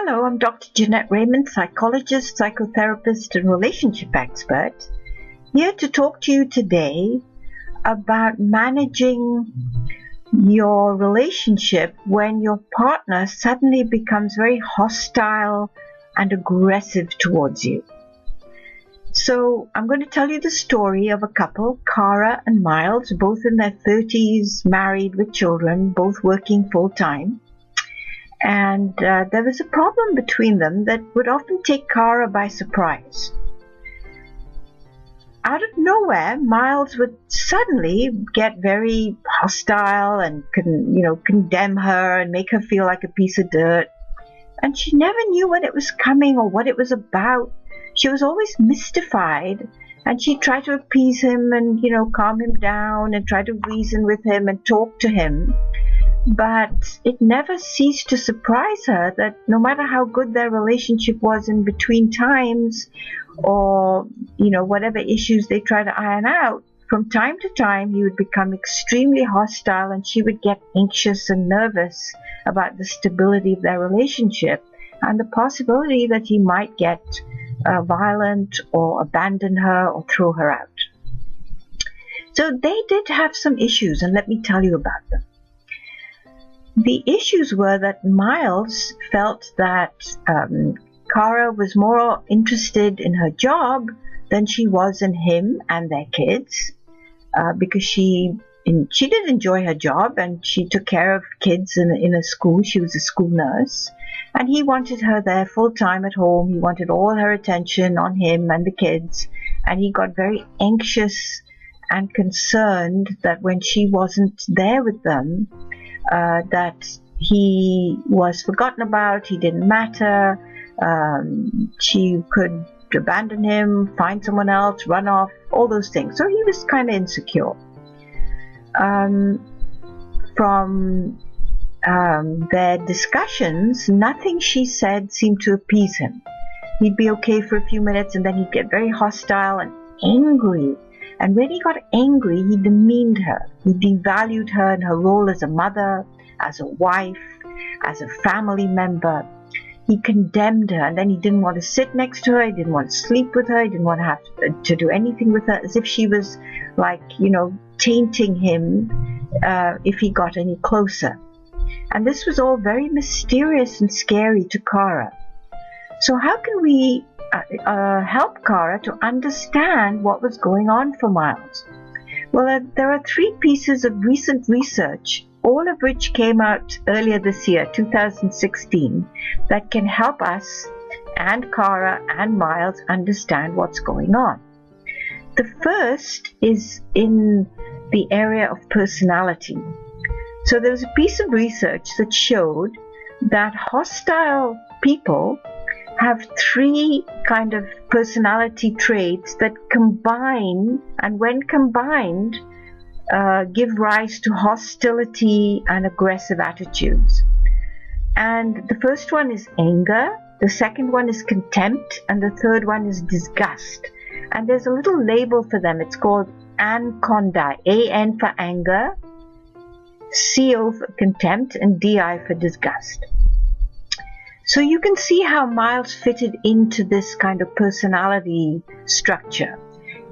Hello, I'm Dr. Jeanette Raymond, psychologist, psychotherapist, and relationship expert, here to talk to you today about managing your relationship when your partner suddenly becomes very hostile and aggressive towards you. So I'm going to tell you the story of a couple, Cara and Miles, both in their 30s, married with children, both working full-time. And there was a problem between them that would often take Cara by surprise. Out of nowhere, Miles would suddenly get very hostile and condemn her and make her feel like a piece of dirt. And she never knew when it was coming or what it was about. She was always mystified, and she'd try to appease him and, calm him down and try to reason with him and talk to him. But it never ceased to surprise her that no matter how good their relationship was in between times or, whatever issues they try to iron out, from time to time he would become extremely hostile and she would get anxious and nervous about the stability of their relationship and the possibility that he might get violent or abandon her or throw her out. So they did have some issues, and let me tell you about them. The issues were that Miles felt that Cara was more interested in her job than she was in him and their kids, because she did enjoy her job and she took care of kids in a school. She was a school nurse, and he wanted her there full time at home. He wanted all her attention on him and the kids, and he got very anxious and concerned that when she wasn't there with them, that he was forgotten about, he didn't matter, she could abandon him, find someone else, run off, all those things. So he was kind of insecure. From their discussions, nothing she said seemed to appease him. He'd be okay for a few minutes and then he'd get very hostile and angry. And when he got angry, he demeaned her. He devalued her in her role as a mother, as a wife, as a family member. He condemned her, and then he didn't want to sit next to her, he didn't want to sleep with her, he didn't want to have to do anything with her, as if she was like, tainting him if he got any closer. And this was all very mysterious and scary to Cara. So how can we help Cara to understand what was going on for Miles? Well, there are 3 pieces of recent research, all of which came out earlier this year, 2016, that can help us and Cara and Miles understand what's going on. The first is in the area of personality. So there was a piece of research that showed that hostile people have 3 kind of personality traits that combine, and when combined, give rise to hostility and aggressive attitudes. And the first one is anger, the second one is contempt, and the third one is disgust. And there's a little label for them. It's called ANCONDI, A-N for anger, C-O for contempt, and D-I for disgust. So you can see how Miles fitted into this kind of personality structure.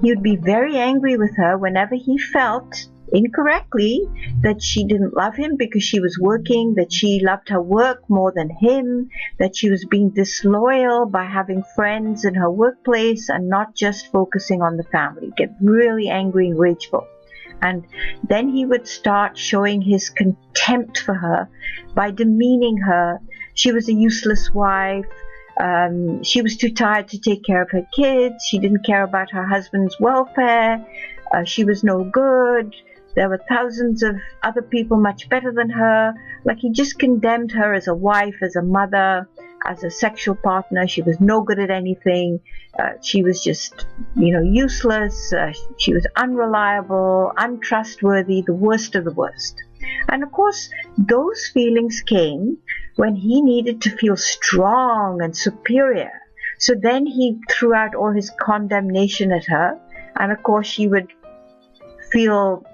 He would be very angry with her whenever he felt incorrectly that she didn't love him because she was working, that she loved her work more than him, that she was being disloyal by having friends in her workplace and not just focusing on the family. Get really angry and rageful. And then he would start showing his contempt for her by demeaning her. She was a useless wife. She was too tired to take care of her kids. She didn't care about her husband's welfare. She was no good. There were thousands of other people much better than her. Like, he just condemned her as a wife, as a mother, as a sexual partner. She was no good at anything. She was just, useless. She was unreliable, untrustworthy, the worst of the worst. And of course, those feelings came when he needed to feel strong and superior. So then he threw out all his condemnation at her. And of course, she would feel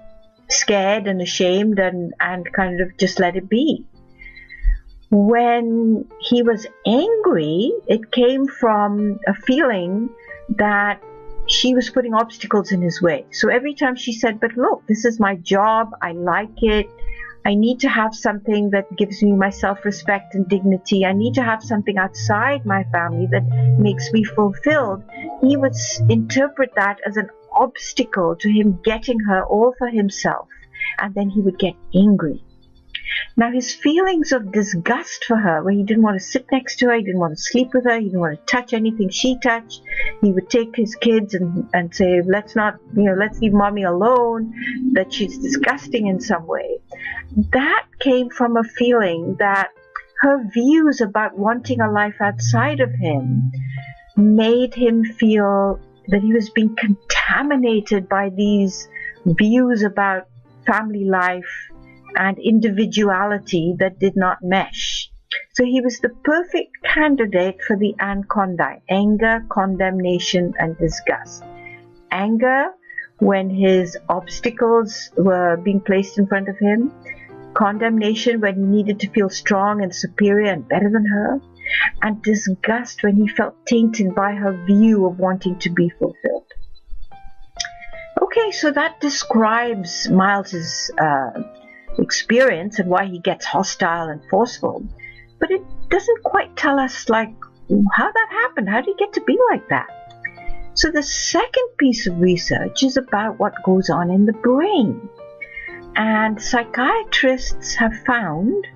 scared and ashamed and kind of just let it be. When he was angry, it came from a feeling that she was putting obstacles in his way. So every time she said, but look, this is my job, I like it, I need to have something that gives me my self-respect and dignity, I need to have something outside my family that makes me fulfilled, he would interpret that as an obstacle to him getting her all for himself, and then he would get angry. Now his feelings of disgust for her, where he didn't want to sit next to her, he didn't want to sleep with her, he didn't want to touch anything she touched, he would take his kids and say, let's leave mommy alone, that she's disgusting in some way. That came from a feeling that her views about wanting a life outside of him made him feel that he was being contaminated by these views about family life and individuality that did not mesh. So he was the perfect candidate for the anaconda: anger, condemnation, and disgust. Anger when his obstacles were being placed in front of him, condemnation when he needed to feel strong and superior and better than her, and disgust when he felt tainted by her view of wanting to be fulfilled. Okay, so that describes Miles's experience and why he gets hostile and forceful, but it doesn't quite tell us how that happened. How did he get to be like that? So the second piece of research is about what goes on in the brain, and psychiatrists have found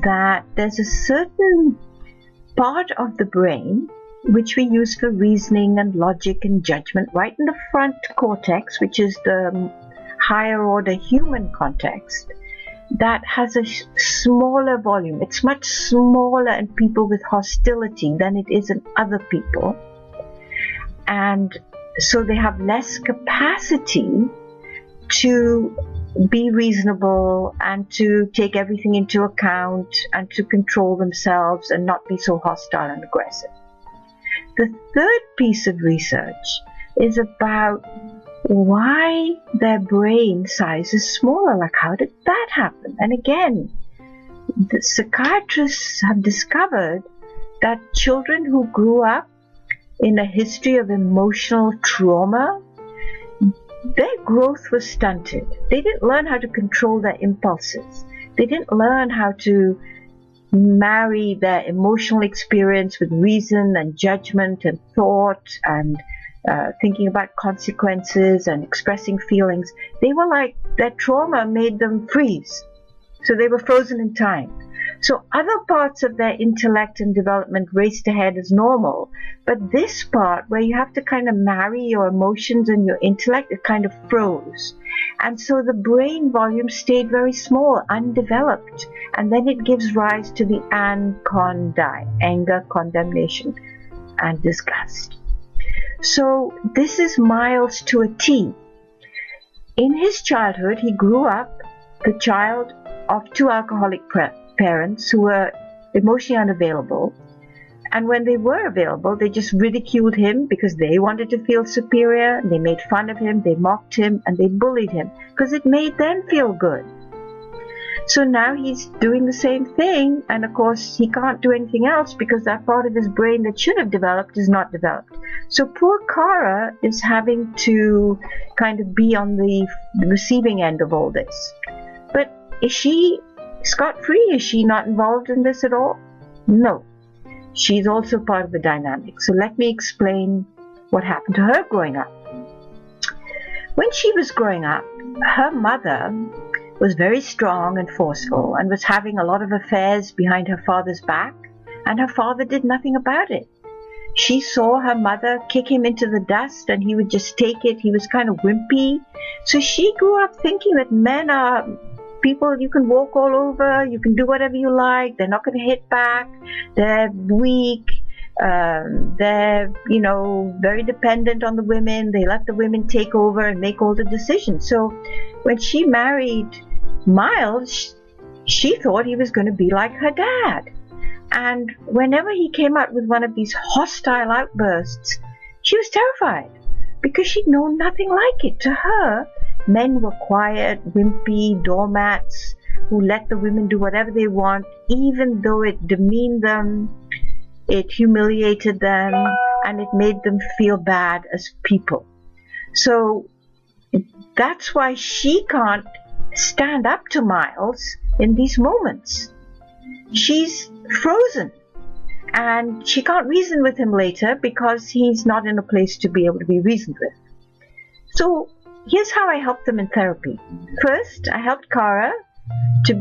that there's a certain part of the brain which we use for reasoning and logic and judgment, right in the front cortex, which is the higher order human context, that has a smaller volume. It's much smaller in people with hostility than it is in other people. And so they have less capacity to be reasonable and to take everything into account and to control themselves and not be so hostile and aggressive. The third piece of research is about why their brain size is smaller. Like, how did that happen? And again, the psychiatrists have discovered that children who grew up in a history of emotional trauma, their growth was stunted. They didn't learn how to control their impulses. They didn't learn how to marry their emotional experience with reason and judgment and thought and thinking about consequences and expressing feelings. They were like, their trauma made them freeze. So they were frozen in time. So other parts of their intellect and development raced ahead as normal. But this part, where you have to kind of marry your emotions and your intellect, it kind of froze. And so the brain volume stayed very small, undeveloped. And then it gives rise to the anaconda: anger, condemnation, and disgust. So this is Miles to a T. In his childhood, he grew up the child of two alcoholic parents who were emotionally unavailable. And when they were available, they just ridiculed him because they wanted to feel superior. They made fun of him, they mocked him, and they bullied him because it made them feel good. So now he's doing the same thing, and of course he can't do anything else because that part of his brain that should have developed is not developed. So poor Kara is having to kind of be on the receiving end of all this. But is she scot-free? Is she not involved in this at all? No. She's also part of the dynamic. So let me explain what happened to her growing up. When she was growing up, her mother was very strong and forceful and was having a lot of affairs behind her father's back, and her father did nothing about it. She saw her mother kick him into the dust and he would just take it. He was kind of wimpy. So she grew up thinking that men are people you can walk all over, you can do whatever you like, they're not going to hit back, they're weak, they're, very dependent on the women, they let the women take over and make all the decisions. So when she married Miles, she thought he was going to be like her dad. And whenever he came out with one of these hostile outbursts, she was terrified because she'd known nothing like it. To her, men were quiet, wimpy, doormats, who let the women do whatever they want, even though it demeaned them, it humiliated them, and it made them feel bad as people. So that's why she can't stand up to Miles in these moments. She's frozen, and she can't reason with him later because he's not in a place to be able to be reasoned with. So here's how I helped them in therapy. First, I helped Kara to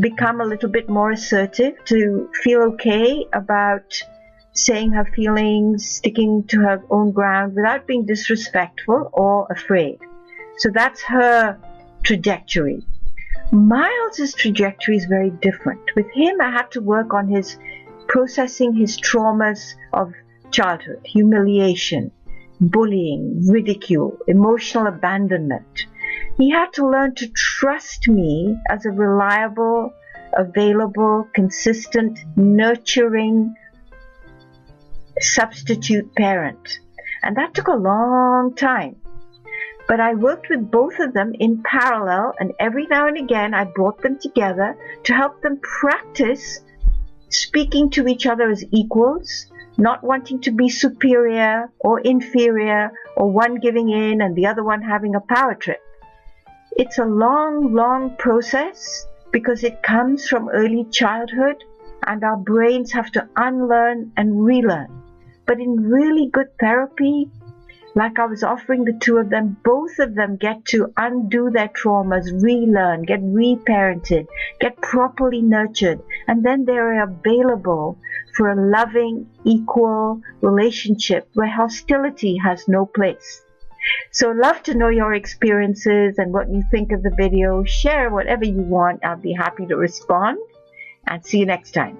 become a little bit more assertive, to feel okay about saying her feelings, sticking to her own ground without being disrespectful or afraid. So that's her trajectory. Miles' trajectory is very different. With him, I had to work on his processing his traumas of childhood, humiliation, bullying, ridicule, emotional abandonment. He had to learn to trust me as a reliable, available, consistent, nurturing substitute parent. And that took a long time. But I worked with both of them in parallel, and every now and again I brought them together to help them practice speaking to each other as equals, not wanting to be superior or inferior, or one giving in and the other one having a power trip. It's a long, long process because it comes from early childhood, and our brains have to unlearn and relearn. But in really good therapy, like I was offering the two of them, both of them get to undo their traumas, relearn, get reparented, get properly nurtured, and then they're available for a loving, equal relationship where hostility has no place. So I'd love to know your experiences and what you think of the video. Share whatever you want. I'll be happy to respond, and see you next time.